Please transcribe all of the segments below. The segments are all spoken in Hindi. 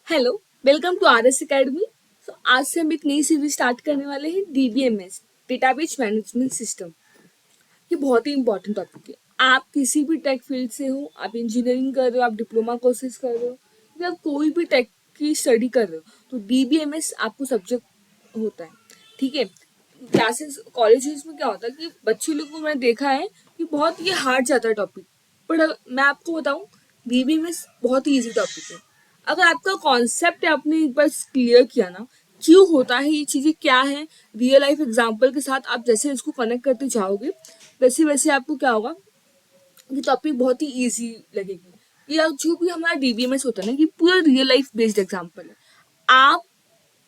Hello, welcome to RS academy. आज से हम एक नई सीरीज स्टार्ट करने वाले हैं, डीबीएमएस, डेटाबेस मैनेजमेंट सिस्टम। ये बहुत ही इंपॉर्टेंट टॉपिक है। आप किसी भी टेक फील्ड से हो, आप इंजीनियरिंग कर रहे हो, आप डिप्लोमा कोर्सेज कर रहे हो, या आप कोई भी टेक की स्टडी कर रहे हो, तो डीबीएमएस आपको सब्जेक्ट होता है। ठीक है। क्लासेस कॉलेजेस में क्या होता है कि बच्चे लोग को मैंने देखा है कि बहुत ये हार्ड जाता है टॉपिक, पर मैं आपको बताऊं, डीबीएमएस बहुत ही ईजी टॉपिक है। अगर आपका कॉन्सेप्ट आपने एक बार क्लियर किया ना, क्यों होता है ये चीज़ें, क्या है, रियल लाइफ एग्जांपल के साथ आप जैसे इसको कनेक्ट करते जाओगे, वैसे वैसे आपको क्या होगा, ये टॉपिक बहुत ही इजी लगेगी। ये जो भी हमारा डीबीएमएस होता है ना, ये पूरा रियल लाइफ बेस्ड एग्जांपल है। आप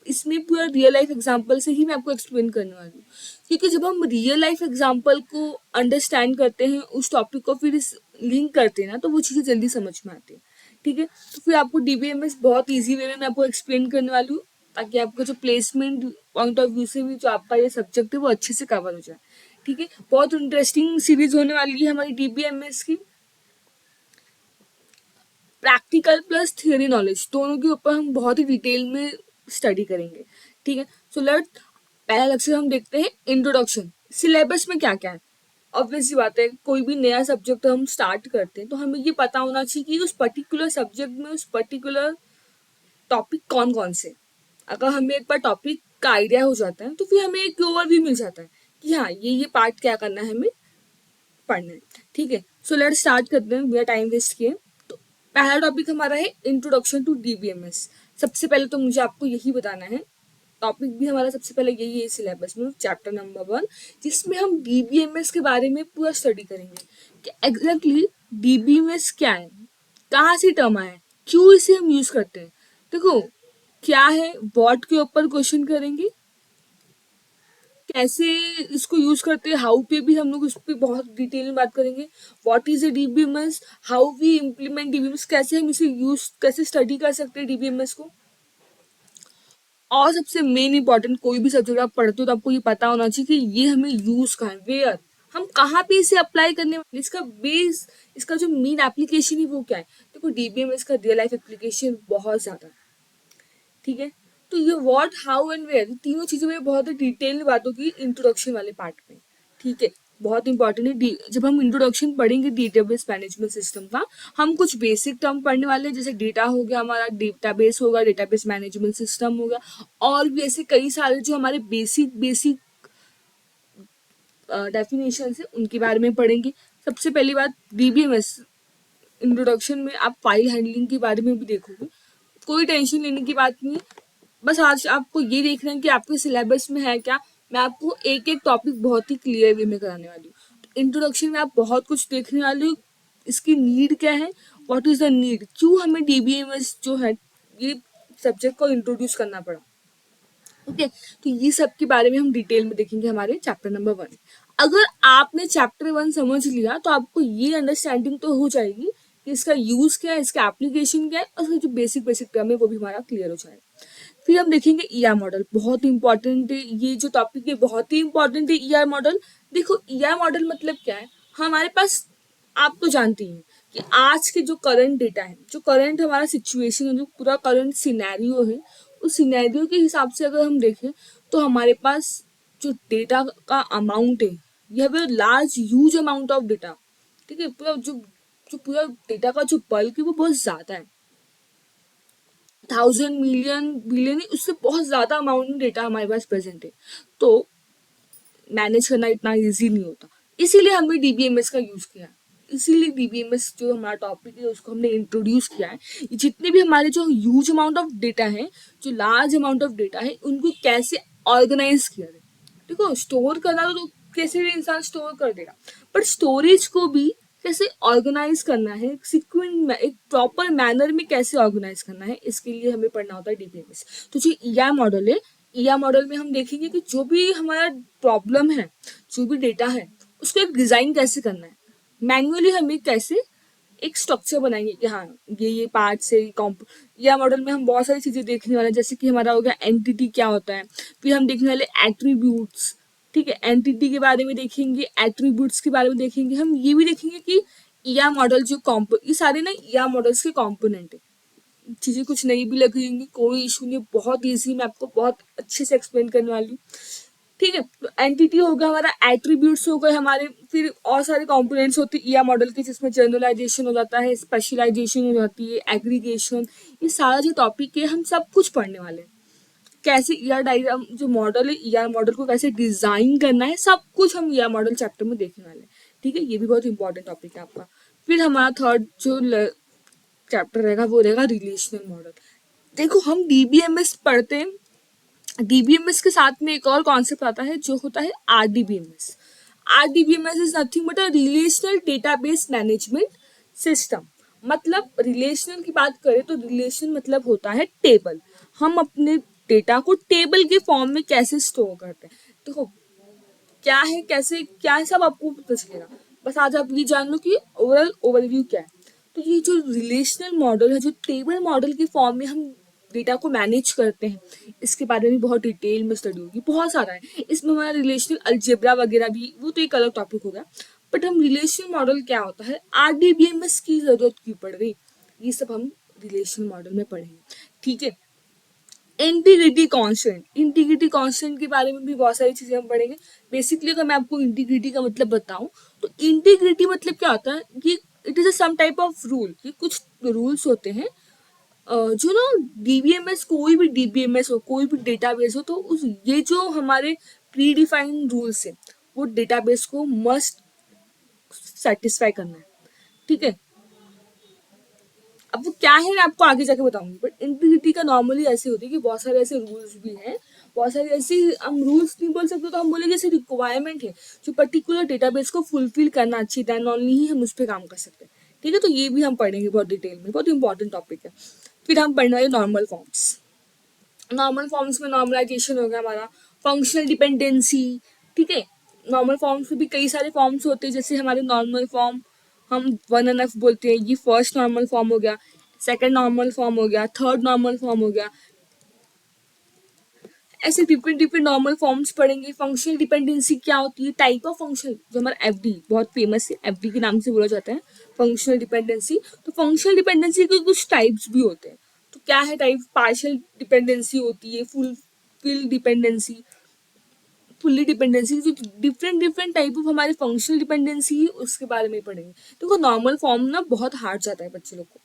इसमें पूरा रियल लाइफ एग्जांपल से ही मैं आपको एक्सप्लेन करने वाली हूँ, क्योंकि जब हम रियल लाइफ एग्जांपल को अंडरस्टैंड करते हैं, उस टॉपिक को फिर इस लिंक करते हैं ना, तो वो चीज़ें जल्दी समझ में आती है। ठीक है। तो फिर आपको डीबीएमएस बहुत ईजी वे में मैं आपको एक्सप्लेन करने वाली हूँ, ताकि आपका जो प्लेसमेंट पॉइंट ऑफ व्यू से भी जो आपका ये सब्जेक्ट है वो अच्छे से कवर हो जाए। ठीक है। बहुत इंटरेस्टिंग सीरीज होने वाली है हमारी डीबीएमएस की। प्रैक्टिकल प्लस थियोरी नॉलेज दोनों के ऊपर हम बहुत ही डिटेल में स्टडी करेंगे। ठीक है। सो लेट पहला लेक्चर हम देखते हैं, इंट्रोडक्शन। सिलेबस में क्या क्या है। ऑब्वियस सी बात है, कोई भी नया सब्जेक्ट हम स्टार्ट करते हैं तो हमें ये पता होना चाहिए कि उस पर्टिकुलर सब्जेक्ट में उस पर्टिकुलर टॉपिक कौन कौन से। अगर हमें एक बार टॉपिक का आइडिया हो जाता है तो फिर हमें एक ओवरव्यू मिल जाता है कि हाँ, ये पार्ट क्या करना है हमें पढ़ना है। ठीक है। सो लेट स्टार्ट करते हैं बिना टाइम वेस्ट किए। तो पहला टॉपिक हमारा है इंट्रोडक्शन टू डीबीएमएस। सबसे पहले तो मुझे आपको यही बताना है, टॉपिक भी हमारा सबसे पहले यही है सिलेबस में, चैप्टर नंबर 1, जिसमें हम डीबीएमएस के बारे में पूरा स्टडी करेंगे कि एग्जैक्टली डीबीएमएस क्या है, कहाँ से टर्म आया है, क्यों इसे हम यूज करते हैं। देखो, क्या है, व्हाट के ऊपर क्वेश्चन करेंगे, कैसे इसको यूज करते हैं, हाउ पे भी हम लोग उस पर बहुत डिटेल में बात करेंगे। What is a DBMS, how we implement DBMS, कैसे हम इसे यूज, कैसे स्टडी कर सकते हैं डीबीएमएस को। और सबसे मेन इंपॉर्टेंट, कोई भी सब्जेक्ट आप पढ़ते हो तो आपको ये पता होना चाहिए कि ये हमें यूज कहाँ है, वेयर, हम कहाँ पे इसे अप्लाई करने वाले, इसका बेस, इसका जो मेन एप्लीकेशन है वो क्या है। देखो, डीबीएमएस का रियल लाइफ एप्लीकेशन बहुत ज्यादा है। ठीक है। तो ये व्हाट, हाउ एंड वेयर, तीनों चीजों में बहुत ही डिटेल में बात होगी इंट्रोडक्शन वाले पार्ट में। ठीक है। बहुत इंपॉर्टेंट है, जब हम इंट्रोडक्शन पढ़ेंगे डेटाबेस मैनेजमेंट सिस्टम का, हम कुछ बेसिक टर्म पढ़ने वाले हैं, जैसे डेटा हो गया, हमारा डेटाबेस होगा, डेटाबेस मैनेजमेंट सिस्टम हो गया, और भी ऐसे कई सारे जो हमारे बेसिक बेसिक डेफिनेशन है उनके बारे में पढ़ेंगे। सबसे पहली बात, डीबीएमएस इंट्रोडक्शन में आप फाइल हैंडलिंग के बारे में भी देखोगे। कोई टेंशन लेने की बात नहीं है, बस आज आपको ये देखना है कि आपके सिलेबस में है क्या। मैं आपको एक एक टॉपिक बहुत ही क्लियर वे में कराने वाली हूँ। तो इंट्रोडक्शन में आप बहुत कुछ देखने वाले हो, इसकी नीड क्या है, व्हाट इज द नीड, क्यों हमें डीबीएमएस जो है ये सब्जेक्ट को इंट्रोड्यूस करना पड़ा। ओके। तो ये सब के बारे में हम डिटेल में देखेंगे हमारे चैप्टर नंबर 1। अगर आपने चैप्टर 1 समझ लिया तो आपको ये अंडरस्टैंडिंग तो हो जाएगी कि इसका यूज क्या है, इसका एप्लीकेशन क्या है, और जो बेसिक बेसिक टर्म है वो भी हमारा क्लियर हो जाएगा। फिर हम देखेंगे ईआर मॉडल, बहुत इंपॉर्टेंट है ये जो टॉपिक है, बहुत ही इंपॉर्टेंट है ईआर मॉडल। देखो, ईआर मॉडल मतलब क्या है, हमारे पास, आप तो जानती हैं कि आज के जो करंट डेटा है, जो करंट हमारा सिचुएशन है, जो पूरा करंट सिनेरियो है, उस सिनेरियो के हिसाब से अगर हम देखें तो हमारे पास जो डेटा का अमाउंट है, यह है large huge amount of data. ठीक है। पूरा जो जो पूरा डेटा का जो बल्क है वो बहुत ज्यादा है, 1000 मिलियन बिलियन, उससे बहुत ज्यादा अमाउंट में डेटा हमारे पास प्रेजेंट है। तो मैनेज करना इतना इजी नहीं होता, इसीलिए हमने डीबीएमएस का यूज किया। इसीलिए डीबीएमएस जो हमारा टॉपिक है उसको हमने इंट्रोड्यूस किया है। जितने भी हमारे जो ह्यूज अमाउंट ऑफ डेटा है, जो लार्ज अमाउंट ऑफ डेटा है, उनको कैसे ऑर्गेनाइज किया जाए। देखो, स्टोर करना तो कैसे भी इंसान स्टोर कर देगा, पर स्टोरेज को भी कैसे ऑर्गेनाइज करना है, सीक्वेंट में, एक प्रॉपर मैनर में कैसे ऑर्गेनाइज करना है, इसके लिए हमें पढ़ना होता है डीबीएमएस। तो जो ईआर मॉडल है, ईआर मॉडल में हम देखेंगे कि जो भी हमारा प्रॉब्लम है, जो भी डेटा है, उसको एक डिजाइन कैसे करना है, मैन्युअली हमें कैसे एक स्ट्रक्चर बनाएंगे कि हाँ, ये पार्ट से या मॉडल में हम बहुत सारी चीजें देखने वाले हैं, जैसे कि हमारा हो गया एंटिटी क्या होता है, फिर हम देखने वाले एट्रीब्यूट्स। ठीक है। एंटिटी के बारे में देखेंगे, एट्रीब्यूट्स के बारे में देखेंगे, हम ये भी देखेंगे कि ईआर मॉडल जो ये सारे ना ईआर मॉडल्स के कॉम्पोनेंट है। चीज़ें कुछ नई भी लग रही होंगी, कोई इशू नहीं, बहुत ईजी, मैं आपको बहुत अच्छे से एक्सप्लेन करने वाली हूँ। ठीक है, तो एंटिटी हो गया हमारा, एट्रीब्यूट्स हो गए हमारे, फिर और सारे कंपोनेंट्स होते हैं ईआर मॉडल के, जिसमें जनरलाइजेशन हो जाता है, स्पेशलाइजेशन हो जाती है, एग्रीगेशन, ये सारा जो टॉपिक है हम सब कुछ पढ़ने वाले हैं। कैसे ईआर डायग्राम जो मॉडल है, ईआर मॉडल को कैसे डिजाइन करना है, सब कुछ हम ईआर मॉडल चैप्टर में देखने वाले हैं। ठीक है, ये भी बहुत इंपॉर्टेंट टॉपिक है आपका। फिर हमारा थर्ड जो चैप्टर रहेगा वो रहेगा रिलेशनल मॉडल। देखो, हम डीबीएमएस पढ़ते हैं, डीबीएमएस के साथ में एक और कॉन्सेप्ट आता है जो होता है RDBMS. RDBMS is nothing but a relational database management system. मतलब रिलेशनल की बात करें तो रिलेशन मतलब होता है टेबल। हम अपने डेटा को टेबल के फॉर्म में कैसे स्टोर करते हैं। देखो, क्या है, कैसे क्या है, सब आपको पता चलेगा। बस आज आप ये जान लो कि ओवरऑल ओवरव्यू क्या है। तो ये जो रिलेशनल मॉडल है, जो टेबल मॉडल के फॉर्म में हम डेटा को मैनेज करते हैं, इसके बारे में बहुत डिटेल में स्टडी होगी, बहुत सारा है इसमें। हमारा रिलेशनल अलजेब्रा वगैरह भी, वो तो एक अलग टॉपिक हो गया। बट हम रिलेशनल मॉडल क्या होता है, आरडीबीएमएस की जरूरत क्यों पड़ गई, ये सब हम रिलेशनल मॉडल में पढ़ेंगे। ठीक है, इंटीग्रिटी कांस्टेंट, इंटीग्रिटी कांस्टेंट के बारे में भी बहुत सारी चीजें हम पढ़ेंगे। बेसिकली अगर मैं आपको इंटीग्रिटी का मतलब बताऊं, तो इंटीग्रिटी मतलब क्या होता है कि it is a some type of rule, कि कुछ रूल्स होते हैं जो ना, डीबीएमएस, कोई भी डीबीएमएस हो, कोई भी डेटाबेस हो, तो उस ये जो हमारे प्री डिफाइंड रूल्स है, वो डेटाबेस को मस्ट सेटिस्फाई करना है। ठीक है, अब वो क्या है मैं आपको आगे जाके बताऊंगी। बट इंटीग्रिटी का नॉर्मली ऐसे होती है कि बहुत सारे ऐसे रूल्स भी हैं, बहुत सारे ऐसे, हम रूल्स नहीं बोल सकते, तो हम बोलेंगे जैसे रिक्वायरमेंट है जो पर्टिकुलर डेटाबेस को फुलफिल करना चाहिए, देन ओनली ही हम उस पर काम कर सकते हैं। ठीक है, तो ये भी हम पढ़ेंगे बहुत डिटेल में, बहुत इंपॉर्टेंट टॉपिक है। फिर हम पढ़ने वाले नॉर्मल फॉर्म्स। नॉर्मल फॉर्म्स में नॉर्मलाइजेशन हो गया हमारा, फंक्शनल डिपेंडेंसी। ठीक है, नॉर्मल फॉर्म्स में भी कई सारे फॉर्म्स होते हैं, जैसे हमारे नॉर्मल फॉर्म हम 1NF बोलते हैं, ये फर्स्ट नॉर्मल फॉर्म हो गया, सेकंड नॉर्मल फॉर्म हो गया, थर्ड नॉर्मल फॉर्म हो गया। ऐसे डिफरेंट डिफरेंट नॉर्मल फॉर्म्स पढ़ेंगे। फंक्शनल डिपेंडेंसी क्या होती है, टाइप ऑफ फंक्शन, जो हमारा एफडी बहुत फेमस है, एफडी के नाम से बोला जाता है फंक्शनल डिपेंडेंसी। तो फंक्शनल डिपेंडेंसी के कुछ टाइप्स भी होते हैं। तो क्या है टाइप, पार्शियल डिपेंडेंसी होती है, फुल डिपेंडेंसी, फुल्ली डिपेंडेंसी, जो डिफरेंट डिफरेंट टाइप ऑफ हमारे फंक्शनल डिपेंडेंसी है उसके बारे में पढ़ेंगे। देखो, नॉर्मल फॉर्म ना बहुत हार्ड जाता है बच्चे लोग को,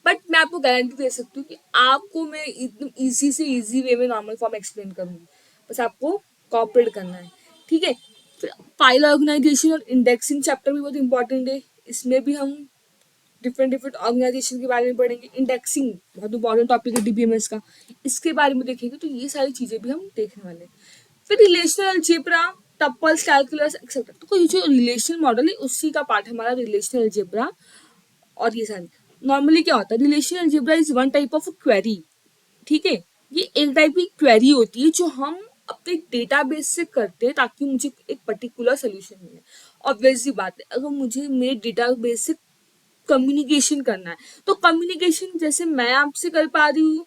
बट मैं आपको गारंटी दे सकती हूँ कि आपको मैं एकदम इजी से इजी वे में नॉर्मल फॉर्म एक्सप्लेन करूंगी, बस आपको कॉपरेट करना है। ठीक है, फिर फाइल ऑर्गेनाइजेशन और इंडेक्सिंग चैप्टर भी बहुत इंपॉर्टेंट है। इसमें भी हम डिफरेंट डिफरेंट ऑर्गेनाइजेशन के बारे में पढ़ेंगे। इंडेक्सिंग बहुत इंपॉर्टेंट टॉपिक है डीबीएमएस का, इसके बारे में देखेंगे। तो ये सारी चीजें भी हम देखने वाले हैं। फिर relational algebra, tuples, calculus etcetera. तो ये जो रिलेशनल मॉडल है उसी का पार्ट हमारा रिलेशनल अलजेब्रा। और ये सारी, नॉर्मली क्या होता है, relational algebra is one type of query. ठीक है, ये एक टाइप की क्वेरी होती है जो हम अपने डेटाबेस से करते हैं ताकि मुझे एक पर्टिकुलर सोल्यूशन मिले। ऑब्वियस सी बात है, अगर मुझे मेरे डेटाबेस से कम्युनिकेशन करना है, तो कम्युनिकेशन जैसे मैं आपसे कर पा रही हूँ,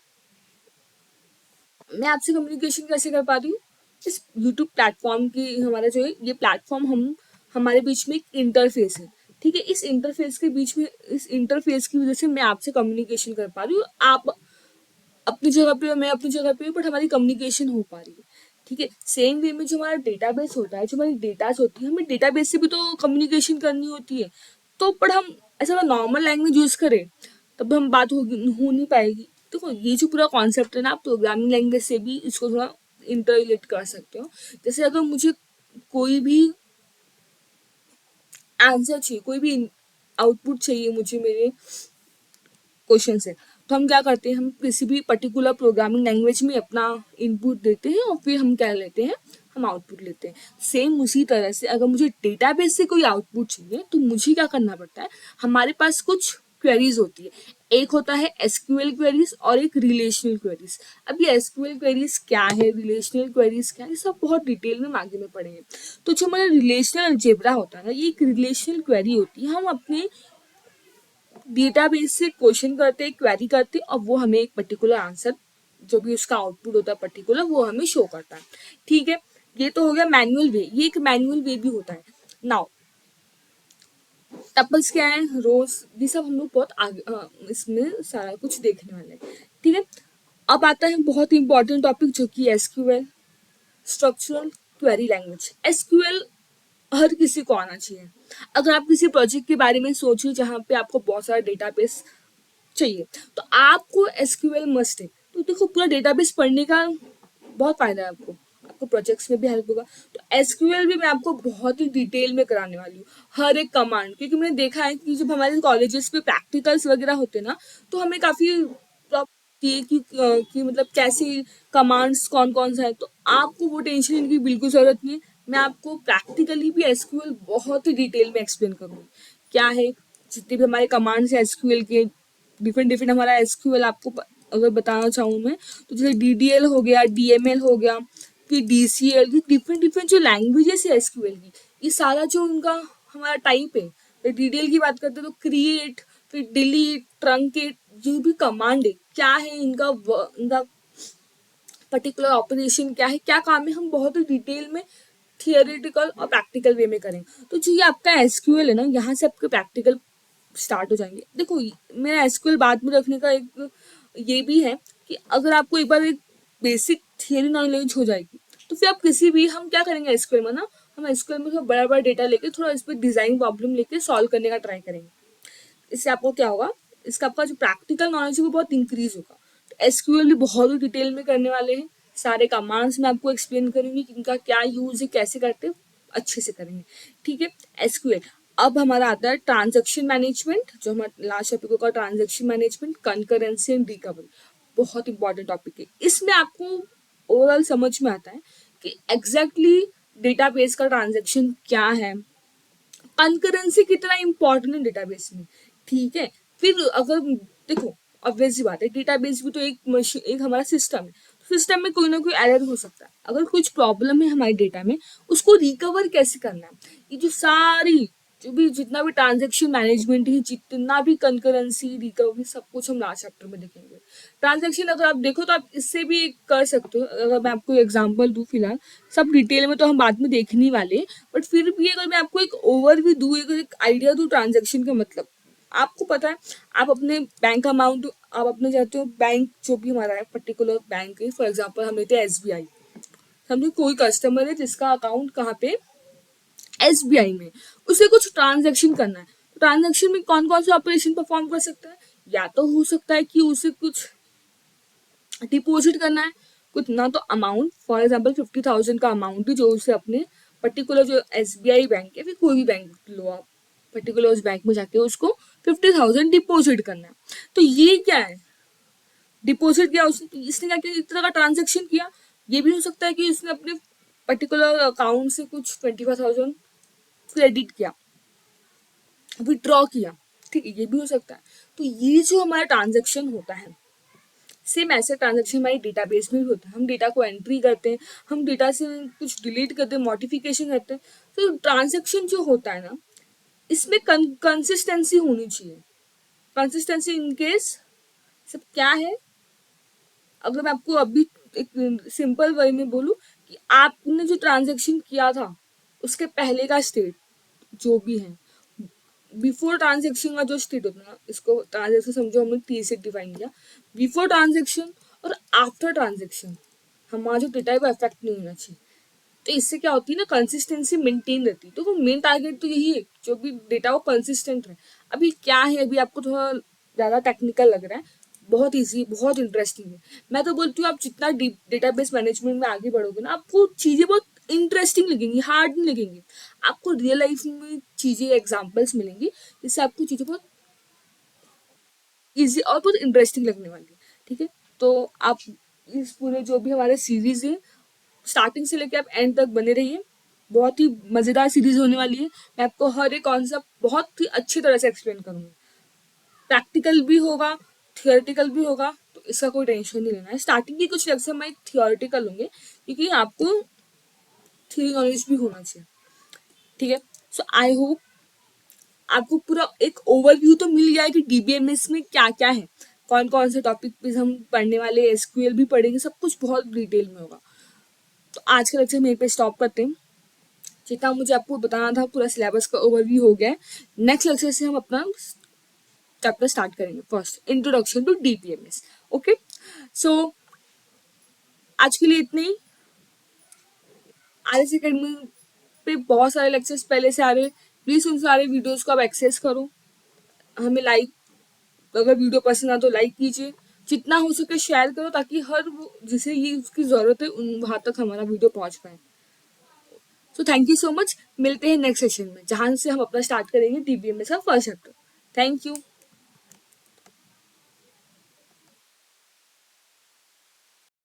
मैं आपसे कम्युनिकेशन कैसे कर पा रही हूँ, इस यूट्यूब प्लेटफॉर्म की, हमारा जो है ये प्लेटफॉर्म, हम हमारे बीच में एक इंटरफेस है। ठीक है, इस इंटरफेस के बीच में, इस इंटरफेस की वजह से मैं आपसे कम्युनिकेशन कर पा रही हूँ, आप अपनी जगह पे हो, मैं अपनी जगह पे हूँ, बट हमारी कम्युनिकेशन हो पा रही है। ठीक है, सेम वे में जो हमारा डेटाबेस होता है, जो हमारी डेटाज होती है, हमें डेटाबेस से भी तो कम्युनिकेशन करनी होती है। तो पर हम ऐसा नॉर्मल लैंग्वेज यूज करें तब हम बात हो नहीं पाएगी। देखो, ये जो पूरा कॉन्सेप्ट है ना, आप प्रोग्रामिंग लैंग्वेज से भी इसको थोड़ा इंटर रिलेट कर सकते हो। जैसे अगर मुझे कोई भी आंसर चाहिए, कोई भी आउटपुट चाहिए मुझे मेरे क्वेश्चन से, तो हम क्या करते हैं, हम किसी भी पर्टिकुलर प्रोग्रामिंग लैंग्वेज में अपना इनपुट देते हैं और फिर हम क्या लेते हैं, हम आउटपुट लेते हैं। सेम उसी तरह से अगर मुझे डेटाबेस से कोई आउटपुट चाहिए तो मुझे क्या करना पड़ता है, हमारे पास कुछ क्वेरीज होती है। एक होता है एसक्यूएल क्वेरीज और एक रिलेशनल क्वेरीज। अब ये एसक्यूएल क्वेरीज क्या है, रिलेशनल क्वेरीज क्या है, ये सब बहुत डिटेल में आगे में पढ़ेंगे। तो जो हमारा रिलेशनल अलजेब्रा होता है ना, ये एक रिलेशनल क्वेरी होती है। हम अपने डेटाबेस से क्वेश्चन करते हैं, क्वेरी करते हैं, और वो हमें एक पर्टिकुलर आंसर, जो भी उसका आउटपुट होता है पर्टिकुलर, वो हमें शो करता है। ठीक है, ये तो हो गया मैनुअल वे, ये एक मैनुअल वे भी होता है। नाउ टपल्स क्या है, रोज, ये सब हम लोग बहुत आगे इसमें सारा कुछ देखने वाले हैं। ठीक है, अब आता है बहुत इंपॉर्टेंट टॉपिक जो कि SQL, structural query language. SQL हर किसी को आना चाहिए। अगर आप किसी प्रोजेक्ट के बारे में सोच रहे हो जहाँ पे आपको बहुत सारा डेटाबेस चाहिए, तो आपको एसक्यूएल मस्ट है। तो देखो, पूरा डेटाबेस पढ़ने का बहुत फायदा है आपको, आपको प्रोजेक्ट्स में भी हेल्प होगा। तो एसक्यूएल भी मैं आपको बहुत ही डिटेल में कराने वाली हूँ, हर एक कमांड, क्योंकि मैंने देखा है कि जब हमारे कॉलेजेस में प्रैक्टिकल्स वगैरह होते हैं ना, तो हमें काफ़ी प्रॉब्लम है कि मतलब कैसे कमांड्स कौन कौन सा है। तो आपको वो टेंशन लेने की बिल्कुल ज़रूरत नहीं है। मैं आपको प्रैक्टिकली भी एसक्यूएल बहुत ही डिटेल में एक्सप्लेन करूँगी क्या है, जितने भी हमारे कमांड्स हैं एसक्यूएल के, डिफरेंट डिफरेंट हमारा एसक्यूएल आपको अगर बताना चाहूँ मैं, तो जैसे डीडीएल हो गया, डीएमएल हो गया, फिर डीसीएल, ये डिफरेंट डिफरेंट जो लैंग्वेजेस है एसक्यूएल की, ये सारा जो उनका हमारा टाइप है। तो डीडीएल की बात करते हैं तो क्रिएट, फिर डिलीट, ट्रंकेट, जो भी कमांड है क्या है इनका पर्टिकुलर ऑपरेशन क्या है, क्या काम है, हम बहुत ही डिटेल में थियोरेटिकल और प्रैक्टिकल वे में करेंगे। तो जो ये आपका एसक्यूएल है ना, यहाँ से आपके प्रैक्टिकल स्टार्ट हो जाएंगे। देखो, मेरा एसक्यूएल बाद में रखने का एक ये भी है कि अगर आपको एक बार एक बेसिक थियरी नॉलेज हो जाएगी, तो फिर आप किसी भी, हम क्या करेंगे एसक्यूएल में ना, हम एसक्यूएल में थोड़ा बड़ा बड़ा डेटा लेके थोड़ा इस पर डिजाइन प्रॉब्लम लेके सॉल्व करने का ट्राई करेंगे। इससे आपको क्या होगा, इसका आपका जो प्रैक्टिकल नॉलेज है वो बहुत इंक्रीज होगा। तो एसक्यूएल भी बहुत ही डिटेल में करने वाले हैं, सारे कमांड्स मैं आपको एक्सप्लेन करूंगी कि इनका क्या यूज है, कैसे करते हैं, अच्छे से करेंगे। ठीक है, एसक्यूएल। अब हमारा आता है ट्रांजैक्शन मैनेजमेंट, जो हमारा लास्ट टॉपिक होगा, transaction management, concurrency and recovery. बहुत इंपॉर्टेंट टॉपिक है। इसमें आपको ओवरऑल समझ में आता है कि एग्जैक्टली डेटाबेस का ट्रांजैक्शन क्या है, कंकरेंसी कितना इंपॉर्टेंट है डेटाबेस में। ठीक है, फिर अगर देखो, ऑब्वियस सी बात है, डेटाबेस भी तो एक मशीन, एक हमारा सिस्टम है। सिस्टम में कोई ना कोई एरर हो सकता है। अगर कुछ प्रॉब्लम है हमारे डेटा में, उसको रिकवर कैसे करना है, ये जो सारी, जो भी जितना भी ट्रांजेक्शन मैनेजमेंट है, जितना भी कंकरेंसी, रिकवरी, सब कुछ हम लास्ट चैप्टर में देखेंगे। ट्रांजेक्शन अगर आप देखो तो आप इससे भी कर सकते हो। अगर मैं आपको एग्जांपल दूं, फिलहाल सब डिटेल में तो हम बाद में देखने वाले, बट फिर भी अगर मैं आपको एक ओवरव्यू दूं, एक आइडिया दूं ट्रांजेक्शन का मतलब, आपको पता है, आप अपने बैंक अमाउंट, आप अपने जाते हो बैंक, जो भी हमारा है पर्टिकुलर बैंक है, फॉर एग्जांपल हम लेते हैं एसबीआई। समझो कोई कस्टमर है जिसका अकाउंट कहाँ पे, एसबीआई में, उसे कुछ ट्रांजैक्शन करना है। ट्रांजैक्शन में कौन कौन से ऑपरेशन परफॉर्म कर सकता है, या तो हो सकता है कि उसे कुछ डिपॉजिट करना है, कुछ ना तो अमाउंट, फॉर एग्जांपल 50,000 का अमाउंट है जो उसे अपने पर्टिकुलर जो एसबीआई बैंक है, फिर कोई भी बैंक लो आप, पर्टिकुलर उस बैंक में जाके उसको 50,000 डिपॉजिट करना है। तो ये क्या है, डिपॉजिट किया उसने, इसने क्या किया, एक तरह का ट्रांजेक्शन किया। ये भी हो सकता है कि उसने अपने पर्टिकुलर अकाउंट से कुछ 25,000 क्रेडिट किया, विड्रॉ किया। ठीक है, ये भी हो सकता है। तो ये जो हमारा ट्रांजेक्शन होता है, सेम ऐसे ट्रांजेक्शन हमारे डेटाबेस में भी होता है। हम डेटा को एंट्री करते हैं, हम डेटा से कुछ डिलीट करते हैं, मॉडिफिकेशन करते हैं। तो ट्रांजेक्शन जो होता है ना, इसमें कंसिस्टेंसी होनी चाहिए। कंसिस्टेंसी इन केस सब क्या है, अगर मैं आपको अभी एक सिंपल वे में बोलूँ कि आपने जो ट्रांजेक्शन किया था उसके पहले का स्टेट जो भी है, बिफोर ट्रांजेक्शन का जो स्टेट होता है ना, इसको ट्रांजेक्शन समझो, हमने टी से डिफाइन किया। बिफोर ट्रांजेक्शन और आफ्टर ट्रांजेक्शन हमारा जो डेटा है वो अफेक्ट नहीं होना चाहिए। तो इससे क्या होती है ना, कंसिस्टेंसी मेंटेन रहती है। तो वो मेन टारगेट तो यही है, जो भी डेटा वो कंसिस्टेंट रहे। अभी क्या है, अभी आपको थोड़ा ज़्यादा टेक्निकल लग रहा है, बहुत इजी, बहुत इंटरेस्टिंग है। मैं तो बोलती हूँ आप जितना डीप डेटाबेस मैनेजमेंट में आगे बढ़ोगे ना, आपको चीज़ें बहुत इंटरेस्टिंग लगेंगी, हार्ड नहीं लगेंगी। आपको रियल लाइफ में चीज़ें, एग्जाम्पल्स मिलेंगी, जिससे आपको चीज़ें बहुत इजी और बहुत इंटरेस्टिंग लगने वाली है। ठीक है, तो आप इस पूरे जो भी हमारे सीरीज है, स्टार्टिंग से लेकर आप एंड तक बने रहिए। बहुत ही मज़ेदार सीरीज होने वाली है। मैं आपको हर एक कॉन्सेप्ट बहुत ही अच्छी तरह से एक्सप्लेन करूँगी। प्रैक्टिकल भी होगा, थियोरेटिकल भी होगा, तो इसका कोई टेंशन नहीं लेना है। स्टार्टिंग की कुछ लेक्चर में थियोरेटिकल होंगे, क्योंकि आपको थ्योरी नॉलेज भी होना चाहिए। ठीक है, सो आई होप आपको पूरा एक ओवरव्यू तो मिल गया है कि डीबीएमएस में क्या क्या है, कौन कौन से टॉपिक पे हम पढ़ने वाले, एसक्यूएल भी पढ़ेंगे, सब कुछ बहुत डिटेल में होगा। तो आज का लेक्चर हम यहीं पे स्टॉप करते हैं। जितना मुझे आपको बताना था पूरा सिलेबस का ओवरव्यू हो गया है। नेक्स्ट लेक्चर से हम अपना चैप्टर स्टार्ट करेंगे, first introduction to DBMS. Okay, so आज के लिए इतने ही। आरएस एकेडमी पे बहुत सारे लेक्चर्स पहले से आ रहे हैं, प्लीज उन सारे वीडियोस को आप एक्सेस करो। हमें लाइक, अगर वीडियो पसंद आ तो लाइक कीजिए, जितना हो सके शेयर करो, ताकि हर जिसे ये उसकी जरूरत है वहां तक हमारा वीडियो पहुंच पाए। So thank you so much, मिलते हैं नेक्स्ट सेशन में जहां से हम अपना स्टार्ट करेंगे डीबीएमएस का फर्स्ट चैप्टर। Thank you.